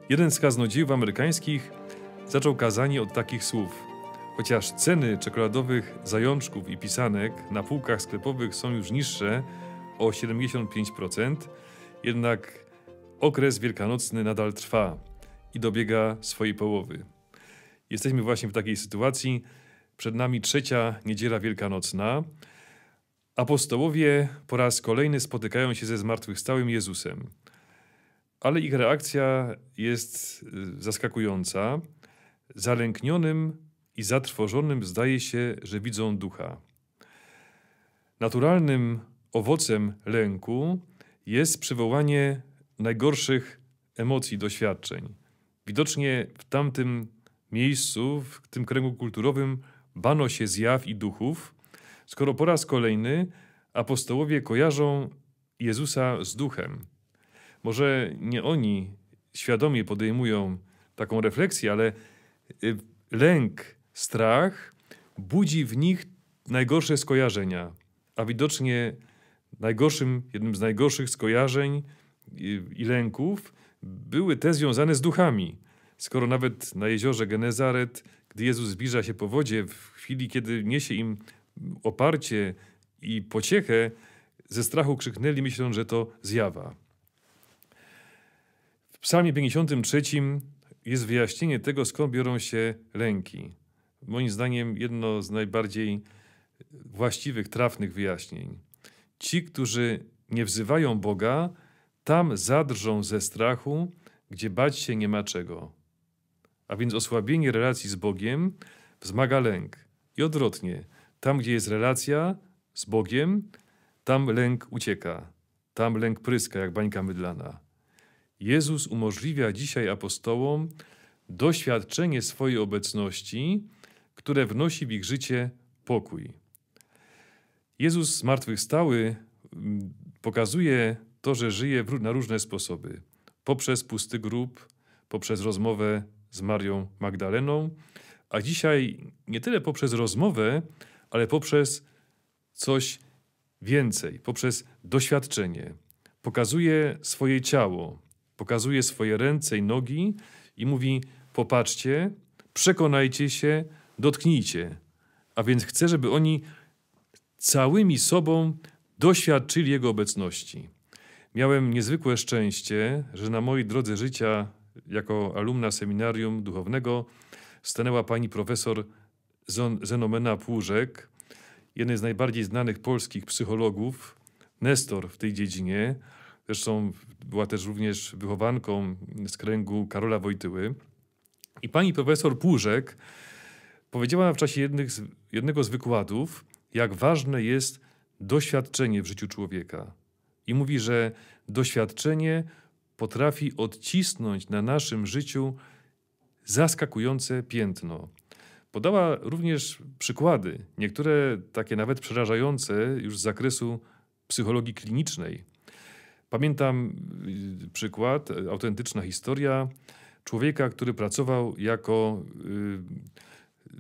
Jeden z kaznodziejów amerykańskich zaczął kazanie od takich słów. Chociaż ceny czekoladowych zajączków i pisanek na półkach sklepowych są już niższe o 75%, jednak okres wielkanocny nadal trwa i dobiega swojej połowy. Jesteśmy właśnie w takiej sytuacji. Przed nami trzecia niedziela wielkanocna. Apostołowie po raz kolejny spotykają się ze zmartwychwstałym Jezusem. Ale ich reakcja jest zaskakująca. Zalęknionym i zatrwożonym zdaje się, że widzą ducha. Naturalnym owocem lęku jest przywołanie najgorszych emocji, doświadczeń. Widocznie w tamtym miejscu, w tym kręgu kulturowym bano się zjaw i duchów, skoro po raz kolejny apostołowie kojarzą Jezusa z duchem. Może nie oni świadomie podejmują taką refleksję, ale lęk, strach budzi w nich najgorsze skojarzenia. A widocznie jednym z najgorszych skojarzeń i lęków były te związane z duchami. Skoro nawet na jeziorze Genezaret, gdy Jezus zbliża się po wodzie, w chwili, kiedy niesie im oparcie i pociechę, ze strachu krzyknęli, myśląc, że to zjawa. W Psalmie 53 jest wyjaśnienie tego, skąd biorą się lęki. Moim zdaniem jedno z najbardziej właściwych, trafnych wyjaśnień. Ci, którzy nie wzywają Boga, tam zadrżą ze strachu, gdzie bać się nie ma czego. A więc osłabienie relacji z Bogiem wzmaga lęk. I odwrotnie, tam gdzie jest relacja z Bogiem, tam lęk ucieka. Tam lęk pryska jak bańka mydlana. Jezus umożliwia dzisiaj apostołom doświadczenie swojej obecności, które wnosi w ich życie pokój. Jezus zmartwychwstały pokazuje to, że żyje na różne sposoby. Poprzez pusty grób, poprzez rozmowę z Marią Magdaleną, a dzisiaj nie tyle poprzez rozmowę, ale poprzez coś więcej, poprzez doświadczenie. Pokazuje swoje ciało, pokazuje swoje ręce i nogi i mówi: popatrzcie, przekonajcie się, dotknijcie. A więc chce, żeby oni całymi sobą doświadczyli Jego obecności. Miałem niezwykłe szczęście, że na mojej drodze życia jako alumna seminarium duchownego stanęła pani profesor Zenomena Płużek, jeden z najbardziej znanych polskich psychologów, nestor w tej dziedzinie. Zresztą była też również wychowanką z kręgu Karola Wojtyły. I pani profesor Płużek powiedziała w czasie jednego z wykładów, jak ważne jest doświadczenie w życiu człowieka. I mówi, że doświadczenie potrafi odcisnąć na naszym życiu zaskakujące piętno. Podała również przykłady, niektóre takie nawet przerażające już z zakresu psychologii klinicznej. Pamiętam przykład, autentyczna historia człowieka, który pracował jako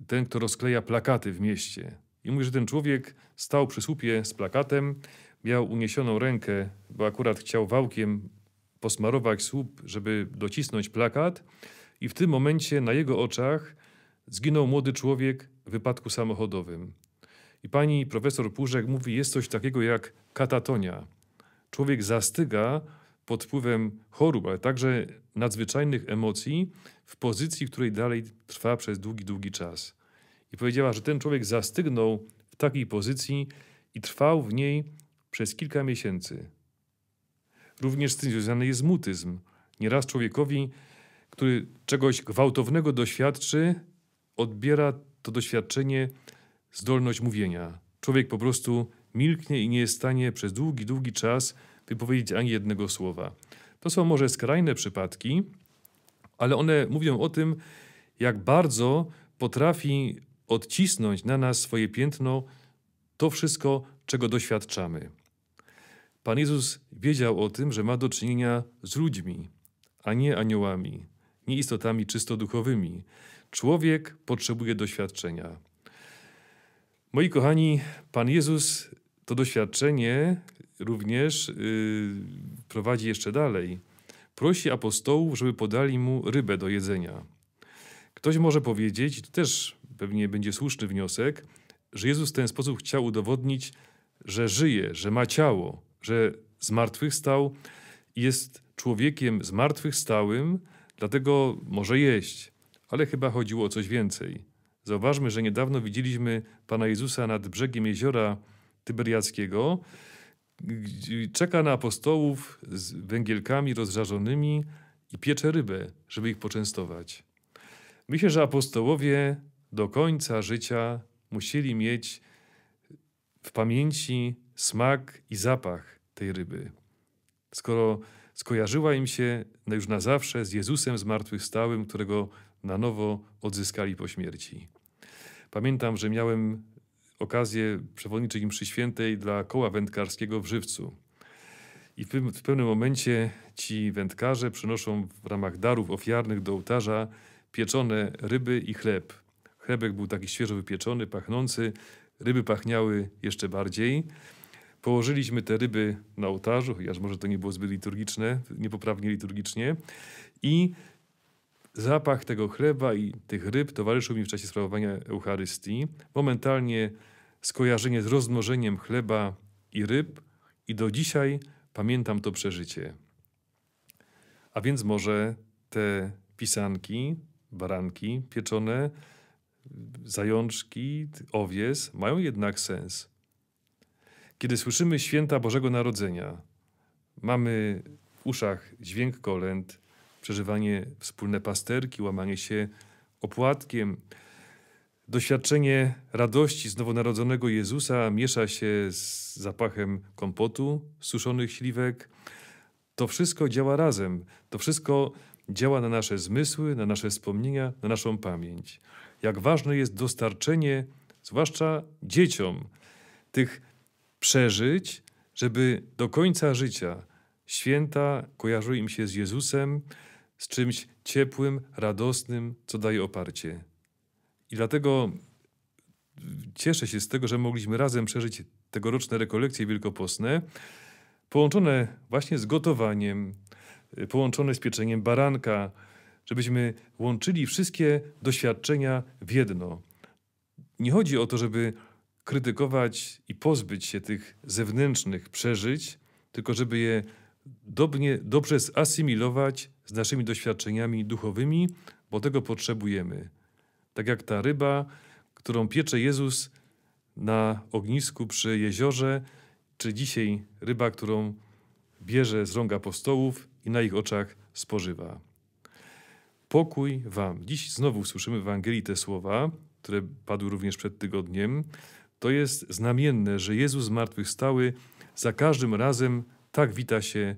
ten, kto rozkleja plakaty w mieście. I mówi, że ten człowiek stał przy słupie z plakatem, miał uniesioną rękę, bo akurat chciał wałkiem posmarować słup, żeby docisnąć plakat, i w tym momencie na jego oczach zginął młody człowiek w wypadku samochodowym. I pani profesor Płużek mówi, jest coś takiego jak katatonia. Człowiek zastyga pod wpływem chorób, ale także nadzwyczajnych emocji w pozycji, w której dalej trwa przez długi, długi czas. I powiedziała, że ten człowiek zastygnął w takiej pozycji i trwał w niej przez kilka miesięcy. Również z tym związany jest mutyzm. Nieraz człowiekowi, który czegoś gwałtownego doświadczy, odbiera to doświadczenie zdolność mówienia. Człowiek po prostu milknie i nie jest w stanie przez długi, długi czas wypowiedzieć ani jednego słowa. To są może skrajne przypadki, ale one mówią o tym, jak bardzo potrafi odcisnąć na nas swoje piętno to wszystko, czego doświadczamy. Pan Jezus wiedział o tym, że ma do czynienia z ludźmi, a nie aniołami, nie istotami czysto duchowymi. Człowiek potrzebuje doświadczenia. Moi kochani, Pan Jezus to doświadczenie również prowadzi jeszcze dalej. prosi apostołów, żeby podali mu rybę do jedzenia. Ktoś może powiedzieć, i to też pewnie będzie słuszny wniosek, że Jezus w ten sposób chciał udowodnić, że żyje, że ma ciało, że zmartwychwstał i jest człowiekiem zmartwychwstałym, dlatego może jeść. Ale chyba chodziło o coś więcej. Zauważmy, że niedawno widzieliśmy Pana Jezusa nad brzegiem jeziora Tyberiackiego. Czeka na apostołów z węgielkami rozżarzonymi i piecze rybę, żeby ich poczęstować. Myślę, że apostołowie do końca życia musieli mieć w pamięci smak i zapach tej ryby. Skoro skojarzyła im się już na zawsze z Jezusem zmartwychwstałym, którego na nowo odzyskali po śmierci. Pamiętam, że miałem okazję przewodniczyć mszy świętej dla koła wędkarskiego w Żywcu. I w pewnym momencie ci wędkarze przynoszą w ramach darów ofiarnych do ołtarza pieczone ryby i chleb. Chlebek był taki świeżo wypieczony, pachnący. Ryby pachniały jeszcze bardziej. Położyliśmy te ryby na ołtarzu, chociaż może to nie było zbyt liturgiczne, niepoprawnie liturgicznie. I zapach tego chleba i tych ryb towarzyszył mi w czasie sprawowania Eucharystii. Momentalnie skojarzenie z rozmnożeniem chleba i ryb i do dzisiaj pamiętam to przeżycie. A więc może te pisanki, baranki pieczone, zajączki, owies mają jednak sens. Kiedy słyszymy święta Bożego Narodzenia, mamy w uszach dźwięk kolęd, przeżywanie wspólne pasterki, łamanie się opłatkiem, doświadczenie radości z nowonarodzonego Jezusa miesza się z zapachem kompotu, suszonych śliwek. To wszystko działa razem. To wszystko działa na nasze zmysły, na nasze wspomnienia, na naszą pamięć. Jak ważne jest dostarczenie, zwłaszcza dzieciom, tych przeżyć, żeby do końca życia święta kojarzyły im się z Jezusem, z czymś ciepłym, radosnym, co daje oparcie. I dlatego cieszę się z tego, że mogliśmy razem przeżyć tegoroczne rekolekcje wielkopostne, połączone właśnie z gotowaniem, połączone z pieczeniem baranka, żebyśmy łączyli wszystkie doświadczenia w jedno. Nie chodzi o to, żeby krytykować i pozbyć się tych zewnętrznych przeżyć, tylko żeby je dobrze zasymilować z naszymi doświadczeniami duchowymi, bo tego potrzebujemy. Tak jak ta ryba, którą piecze Jezus na ognisku przy jeziorze, czy dzisiaj ryba, którą bierze z rąk apostołów i na ich oczach spożywa. Pokój wam. Dziś znowu słyszymy w Ewangelii te słowa, które padły również przed tygodniem. To jest znamienne, że Jezus zmartwychwstały za każdym razem tak wita się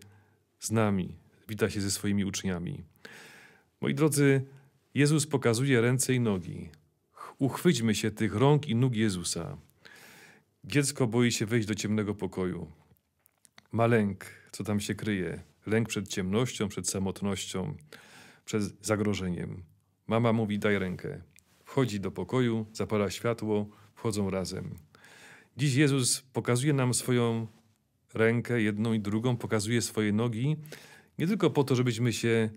z nami, wita się ze swoimi uczniami. Moi drodzy, Jezus pokazuje ręce i nogi. Uchwyćmy się tych rąk i nóg Jezusa. Dziecko boi się wejść do ciemnego pokoju. Ma lęk, co tam się kryje. Lęk przed ciemnością, przed samotnością, przed zagrożeniem. Mama mówi: daj rękę. Wchodzi do pokoju, zapala światło, wchodzą razem. Dziś Jezus pokazuje nam swoją rękę, jedną i drugą, pokazuje swoje nogi, nie tylko po to, żebyśmy się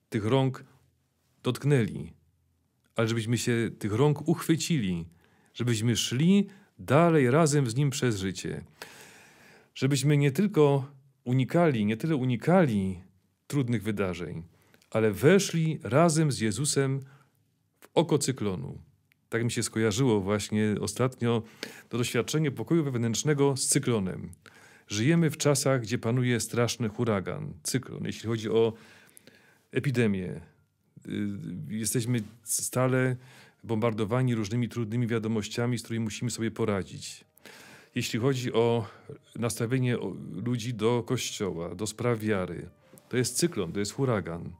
tych rąk dotknęli, ale żebyśmy się tych rąk uchwycili, żebyśmy szli dalej razem z Nim przez życie. Żebyśmy nie tyle unikali trudnych wydarzeń, ale weszli razem z Jezusem w oko cyklonu. Tak mi się skojarzyło właśnie ostatnio to doświadczenie pokoju wewnętrznego z cyklonem. Żyjemy w czasach, gdzie panuje straszny huragan, cyklon, jeśli chodzi o epidemię. Jesteśmy stale bombardowani różnymi trudnymi wiadomościami, z którymi musimy sobie poradzić. Jeśli chodzi o nastawienie ludzi do Kościoła, do spraw wiary, to jest cyklon, to jest huragan.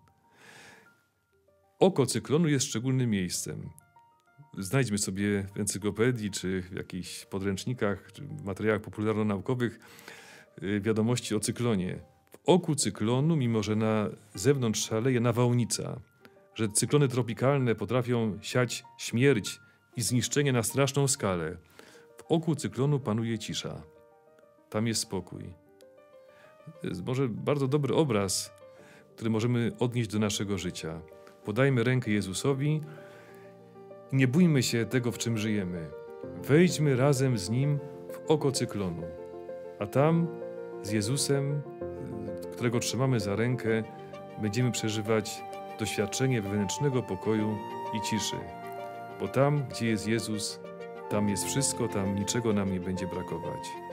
Oko cyklonu jest szczególnym miejscem. Znajdźmy sobie w encyklopedii, czy w jakichś podręcznikach, czy materiałach popularno-naukowych wiadomości o cyklonie. W oku cyklonu, mimo że na zewnątrz szaleje nawałnica, że cyklony tropikalne potrafią siać śmierć i zniszczenie na straszną skalę, w oku cyklonu panuje cisza. Tam jest spokój. To jest może bardzo dobry obraz które możemy odnieść do naszego życia. Podajmy rękę Jezusowi i nie bójmy się tego, w czym żyjemy. Wejdźmy razem z Nim w oko cyklonu, a tam z Jezusem, którego trzymamy za rękę, będziemy przeżywać doświadczenie wewnętrznego pokoju i ciszy. Bo tam, gdzie jest Jezus, tam jest wszystko, tam niczego nam nie będzie brakować.